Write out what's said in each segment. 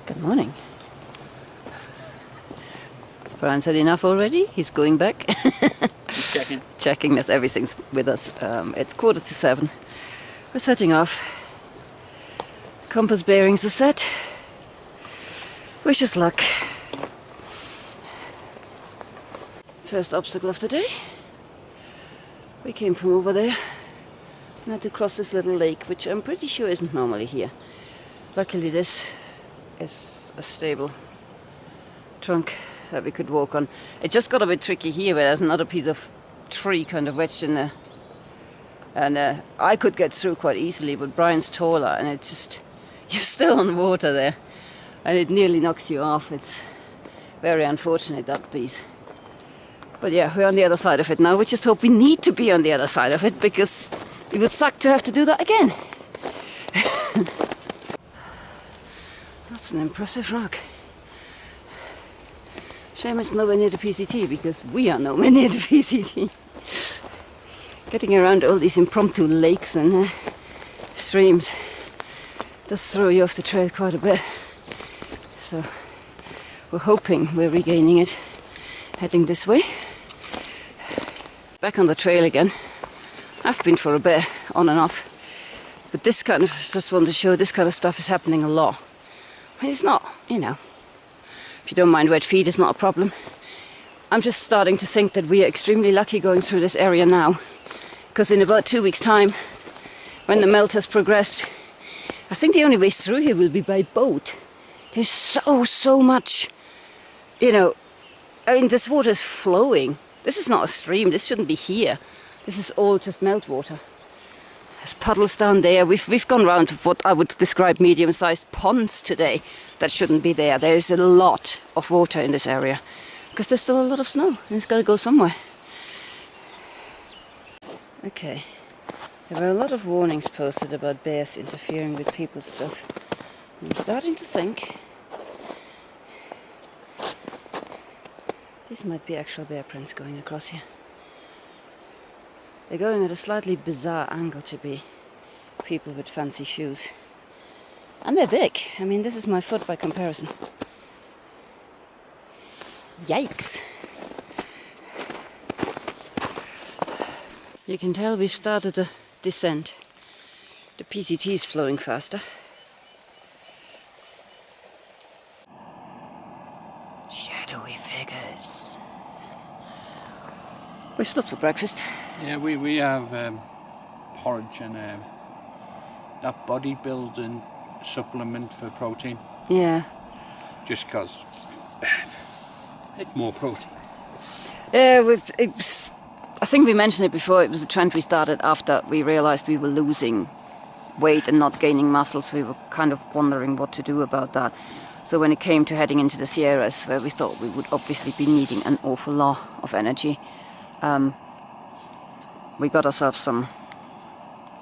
Good morning. Brian's had enough already. He's going back. Just checking. Checking that everything's with us. It's 7:15. We're setting off. Compass bearings are set. Wish us luck. First obstacle of the day. We came from over there and had to cross this little lake, which I'm pretty sure isn't normally here. Luckily this is a stable trunk that we could walk on. It just got a bit tricky here where there's another piece of tree kind of wedged in there. And I could get through quite easily, but Brian's taller and it's just, you're still on water there. And it nearly knocks you off. It's very unfortunate, that piece. But yeah, we're on the other side of it now. We just hope we need to be on the other side of it, because it would suck to have to do that again. That's an impressive rock. Shame it's nowhere near the PCT, because we are nowhere near the PCT. Getting around all these impromptu lakes and streams does throw you off the trail quite a bit. So we're hoping we're regaining it, heading this way. Back on the trail again. I've been for a bit, on and off. But this kind of, just want to show this kind of stuff is happening a lot. I mean, it's not, you know, if you don't mind wet feet, it's not a problem. I'm just starting to think that we are extremely lucky going through this area now. Because in about 2 weeks' time, when the melt has progressed, I think the only way through here will be by boat. There's so much, you know, I mean, this water is flowing. This is not a stream, this shouldn't be here. This is all just meltwater. There's puddles down there. We've gone round what I would describe medium-sized ponds today that shouldn't be there. There's a lot of water in this area because there's still a lot of snow and it's got to go somewhere. Okay, there were a lot of warnings posted about bears interfering with people's stuff. I'm starting to think these might be actual bear prints going across here. They're going at a slightly bizarre angle to be people with fancy shoes. And they're big. I mean, this is my foot by comparison. Yikes! You can tell we've started a descent. The PCT is flowing faster. Shadowy figures. We stopped for breakfast. Yeah, we have porridge and that bodybuilding supplement for protein. Yeah. Just because it's more protein. Yeah, I think we mentioned it before. It was a trend we started after we realized we were losing weight and not gaining muscles. We were kind of wondering what to do about that. So when it came to heading into the Sierras, where we thought we would obviously be needing an awful lot of energy, we got ourselves some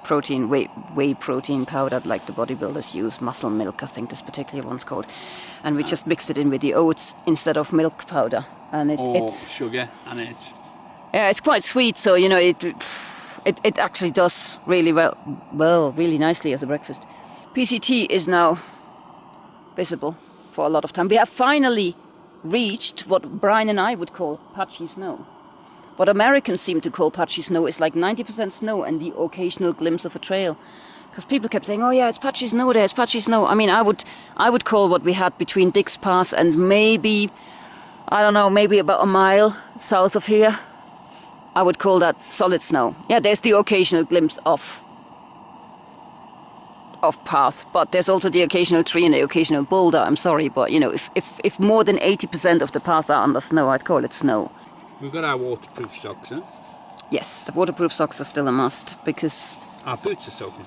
protein, whey protein powder, like the bodybuilders use, muscle milk, I think this particular one's called. And we just mixed it in with the oats instead of milk powder. And it's sugar, and it's... Yeah, it's quite sweet, so, you know, it actually does really well, really nicely as a breakfast. PCT is now visible for a lot of time. We have finally reached what Brian and I would call patchy snow. What Americans seem to call patchy snow is like 90% snow and the occasional glimpse of a trail. Because people kept saying, oh yeah, it's patchy snow there, it's patchy snow. I mean, I would call what we had between Dick's Pass and maybe, I don't know, maybe about a mile south of here, I would call that solid snow. Yeah, there's the occasional glimpse of path, but there's also the occasional tree and the occasional boulder. I'm sorry, but you know, if more than 80% of the path are under snow, I'd call it snow. We've got our waterproof socks, huh? Yes, the waterproof socks are still a must, because our boots are soaking.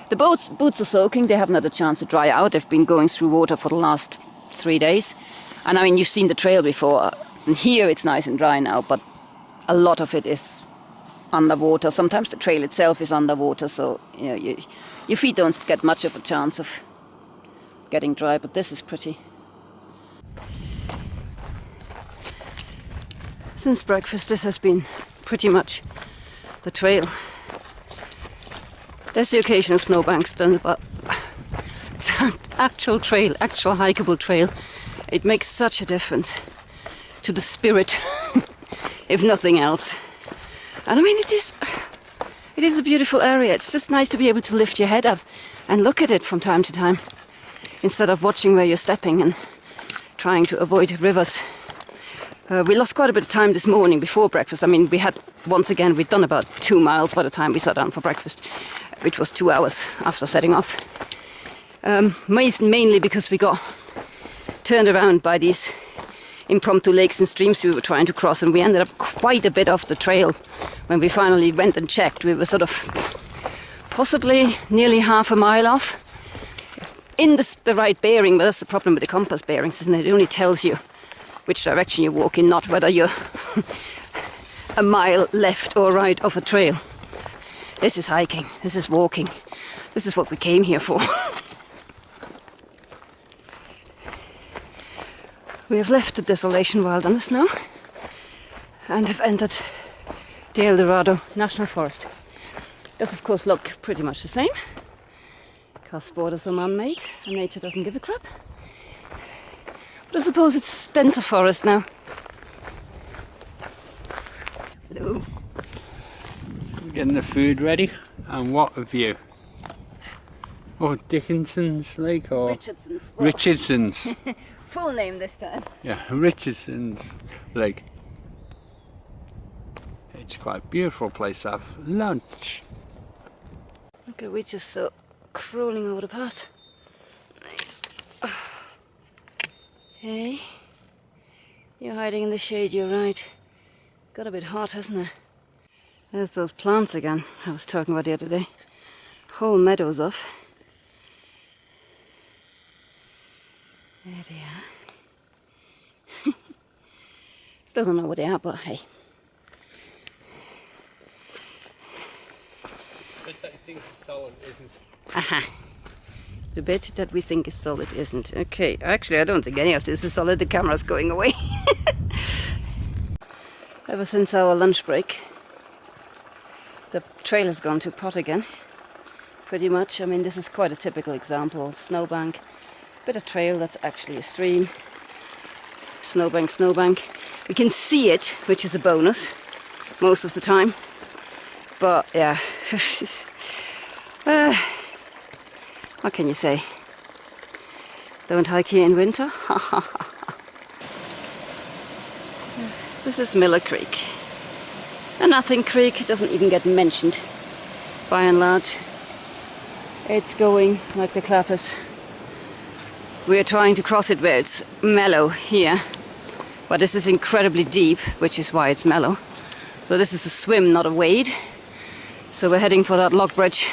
The boots are soaking. They haven't had a chance to dry out. They've been going through water for the last 3 days. And I mean, you've seen the trail before. And here it's nice and dry now, but a lot of it is underwater. Sometimes the trail itself is underwater, so you know, your feet don't get much of a chance of getting dry, but this is pretty. Since breakfast, this has been pretty much the trail. There's the occasional snowbank still, but it's actual trail, actual hikeable trail, it makes such a difference to the spirit, if nothing else. And I mean, it is a beautiful area. It's just nice to be able to lift your head up and look at it from time to time, instead of watching where you're stepping and trying to avoid rivers. We lost quite a bit of time this morning before breakfast. I mean, we'd done about 2 miles by the time we sat down for breakfast, which was 2 hours after setting off. Mainly because we got turned around by these impromptu lakes and streams we were trying to cross, and we ended up quite a bit off the trail. When we finally went and checked, we were sort of possibly nearly half a mile off. In the right bearing, but that's the problem with the compass bearings, isn't it? It only tells you which direction you walk in, not whether you're a mile left or right of a trail. This is hiking, this is walking, this is what we came here for. We have left the Desolation Wilderness now and have entered the El Dorado National Forest. It does of course look pretty much the same, because borders are man-made and nature doesn't give a crap. But I suppose it's denser forest now. Hello. We're getting the food ready, and what a view. Oh, Dickinson's Lake or Richardson's. Richardson's. Full name this time. Yeah, Richardson's Lake. It's quite a beautiful place to have lunch. Look at Richards so crawling over the path. Nice. Oh. Hey, you're hiding in the shade, you're right. Got a bit hot, hasn't it? There's those plants again I was talking about the other day. Whole meadows of. There they are. Still don't know what they are, but hey. But I think it's solid, isn't? Aha. The bit that we think is solid isn't. Okay, actually I don't think any of this is solid. The camera's going away. Ever since our lunch break, the trail has gone to pot again. Pretty much. I mean, this is quite a typical example. Snowbank, bit of trail that's actually a stream. Snowbank, snowbank. We can see it, which is a bonus most of the time. But yeah. What can you say? Don't hike here in winter? This is Miller Creek. A nothing creek, it doesn't even get mentioned by and large. It's going like the clappers. We are trying to cross it where it's mellow here, but this is incredibly deep, which is why it's mellow. So this is a swim, not a wade. So we're heading for that log bridge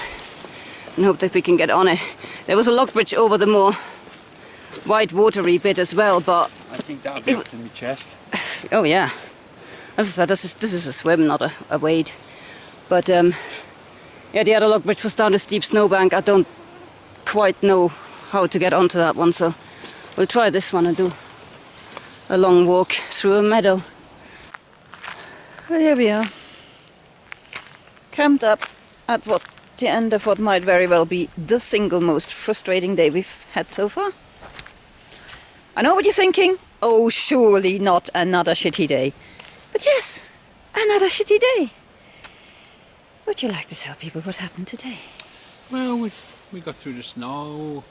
and hope that we can get on it. There was a log bridge over the more white watery bit as well, but I think that'll be up to my chest. oh yeah, as I said, this is a swim, not a wade. But yeah, the other log bridge was down a steep snowbank. I don't quite know how to get onto that one, so we'll try this one and do a long walk through a meadow. Well, here we are, camped up at the end of what might very well be the single most frustrating day we've had so far. I know what you're thinking. Oh, surely not another shitty day. But yes, another shitty day. Would you like to tell people what happened today? Well, we got through the snow.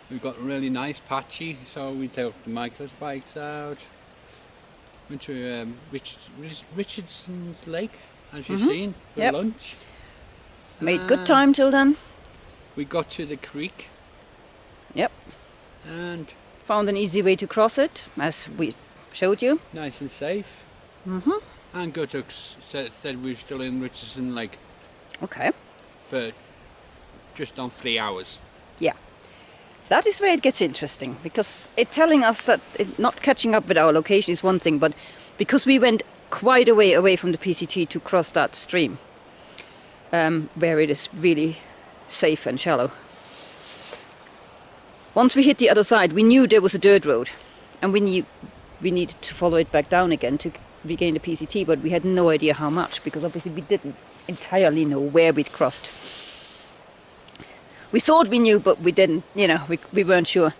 We got really nice patchy, so we took the Michael's bikes out. Went to Richardson's Lake, as you've seen, for lunch. Made good time till then. We got to the creek. Yep. And found an easy way to cross it, as we showed you. Nice and safe. And Gutuk said we were still in Richardson Lake. Okay. For just on 3 hours. Yeah. That is where it gets interesting, because it telling us that not catching up with our location is one thing, but because we went quite a way away from the PCT to cross that stream, where it is really safe and shallow. Once we hit the other side, we knew there was a dirt road, and we knew we needed to follow it back down again to regain the PCT, but we had no idea how much, because obviously we didn't entirely know where we'd crossed. we thought we knew, but we didn't. You know, we weren't sure.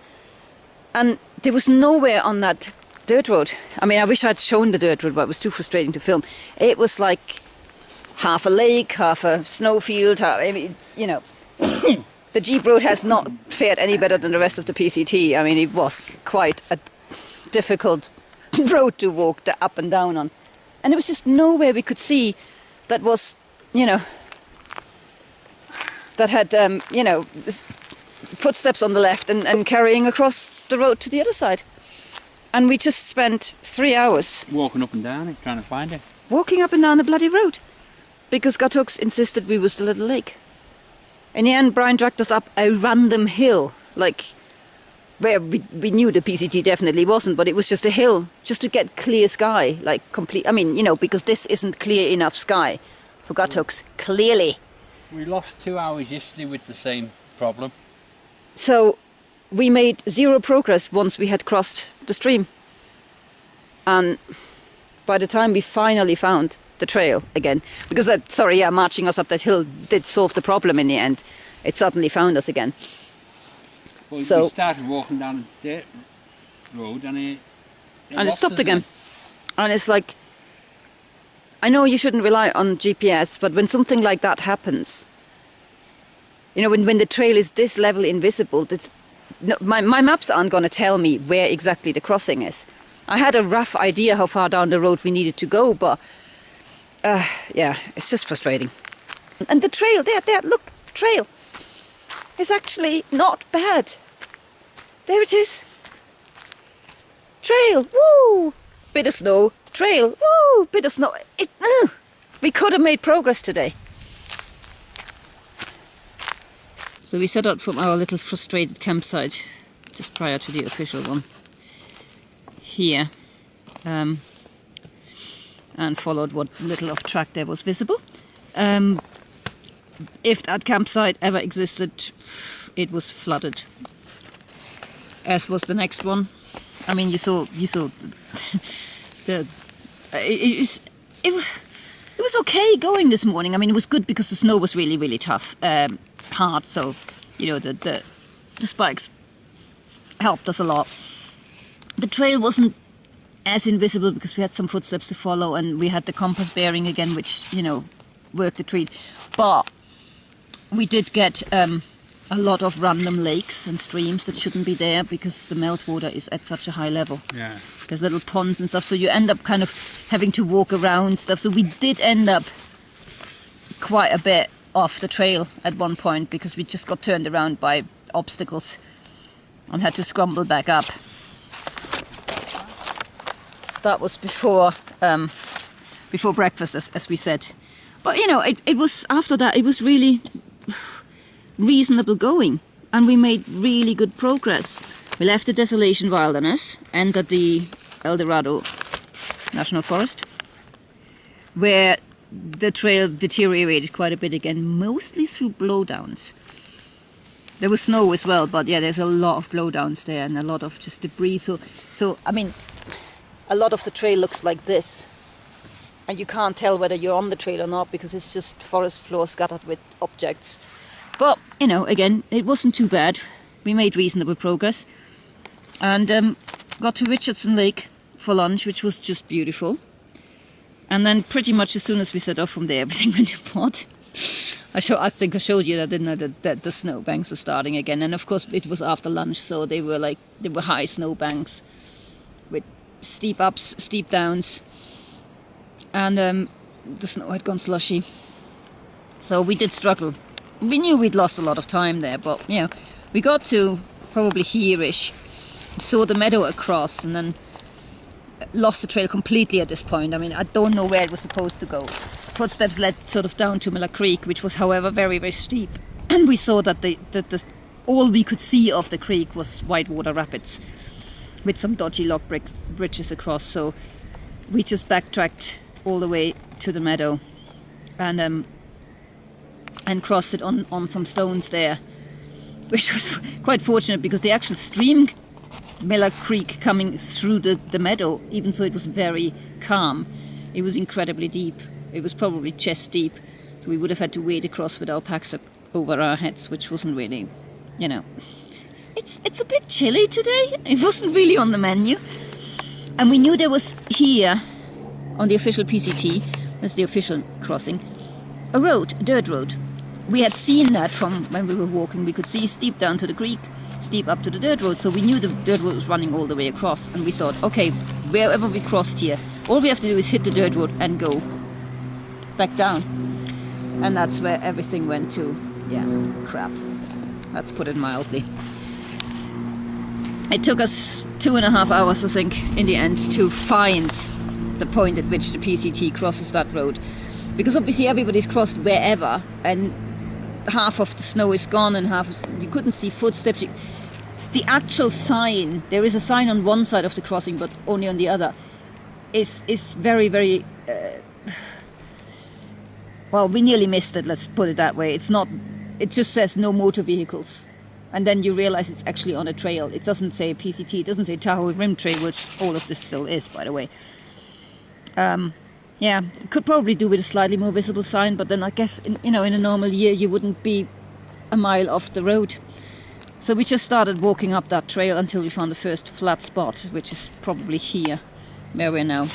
And there was nowhere on that dirt road. I mean, I wish I'd shown the dirt road, but it was too frustrating to film. It was like half a lake, half a snowfield. I mean, you know, the Jeep road has not fared any better than the rest of the PCT. I mean, it was quite a difficult road to walk up and down on. And there was just nowhere we could see that was, you know, that had, you know, footsteps on the left and carrying across the road to the other side. And we just spent 3 hours Walking up and down it, trying to find it. walking up and down the bloody road because Gathoks insisted we was the little lake. In the end, Brian dragged us up a random hill, like where we knew the PCT definitely wasn't, but it was just a hill, just to get clear sky, like complete. I mean, you know, because this isn't clear enough sky for Gathoks, clearly. We lost 2 hours yesterday with the same problem. So we made zero progress once we had crossed the stream. And by the time we finally found the trail again, because marching us up that hill did solve the problem in the end. It suddenly found us again. Well, So we started walking down the dirt road and it it stopped again. And it's like, I know you shouldn't rely on GPS, but when something like that happens, you know, when the trail is this level invisible, my maps aren't going to tell me where exactly the crossing is. I had a rough idea how far down the road we needed to go, but yeah, it's just frustrating. And the trail, there, look, trail. It's actually not bad. There it is. Trail, woo! Bit of snow, trail, woo! Bit of snow. We could have made progress today. So we set out from our little frustrated campsite just prior to the official one here, and followed what little of track there was visible. If that campsite ever existed, it was flooded, as was the next one. I mean, you saw it was okay going this morning. I mean, it was good because the snow was really, really tough, hard. So, you know, the spikes helped us a lot. The trail wasn't as invisible because we had some footsteps to follow, and we had the compass bearing again, which, you know, worked the treat. But we did get a lot of random lakes and streams that shouldn't be there because the meltwater is at such a high level. Yeah. There's little ponds and stuff, so you end up kind of having to walk around stuff. So we did end up quite a bit off the trail at one point because we just got turned around by obstacles and had to scramble back up. That was before breakfast, as we said. But, you know, it was after that, it was really reasonable going, and we made really good progress. We left the Desolation Wilderness, entered the El Dorado National Forest, where the trail deteriorated quite a bit again, mostly through blowdowns. There was snow as well, but yeah, there's a lot of blowdowns there and a lot of just debris. So I mean, a lot of the trail looks like this. And you can't tell whether you're on the trail or not because it's just forest floor scattered with objects. But, you know, again, it wasn't too bad. We made reasonable progress. And got to Richardson Lake for lunch, which was just beautiful. And then pretty much as soon as we set off from there, everything went to pot. I think I showed you that, didn't I, that the snowbanks are starting again. And of course it was after lunch, so they were high snowbanks with steep ups, steep downs. And the snow had gone slushy. So we did struggle. We knew we'd lost a lot of time there, but, you know, we got to probably here-ish, saw the meadow across, and then lost the trail completely at this point. I mean, I don't know where it was supposed to go. Footsteps led sort of down to Miller Creek, which was, however, very, very steep. And we saw that all we could see of the creek was Whitewater Rapids, with some dodgy log bridges across. So we just backtracked all the way to the meadow and crossed it on some stones there, which was quite fortunate because the actual stream, Miller Creek, coming through the meadow, even though it was very calm, it was incredibly deep. It was probably chest deep, so we would have had to wade across with our packs over our heads, which wasn't really, you know. It's a bit chilly today. It wasn't really on the menu. And we knew there was here, on the official PCT, that's the official crossing, a road, a dirt road. We had seen that from when we were walking. We could see steep down to the creek, steep up to the dirt road. So we knew the dirt road was running all the way across. And we thought, okay, wherever we crossed here, all we have to do is hit the dirt road and go back down. And that's where everything went to, yeah, crap. Let's put it mildly. It took us 2.5 hours, I think, in the end, to find the point at which the PCT crosses that road. Because obviously everybody's crossed wherever, and half of the snow is gone and you couldn't see footsteps. The actual sign, there is a sign on one side of the crossing, but only on the other, is very, very... well, we nearly missed it, let's put it that way. It's not... It just says no motor vehicles. And then you realize it's actually on a trail. It doesn't say PCT, it doesn't say Tahoe Rim Trail, which all of this still is, by the way. Yeah, could probably do with a slightly more visible sign, but then I guess, in a normal year, you wouldn't be a mile off the road. So we just started walking up that trail until we found the first flat spot, which is probably here, where we're now.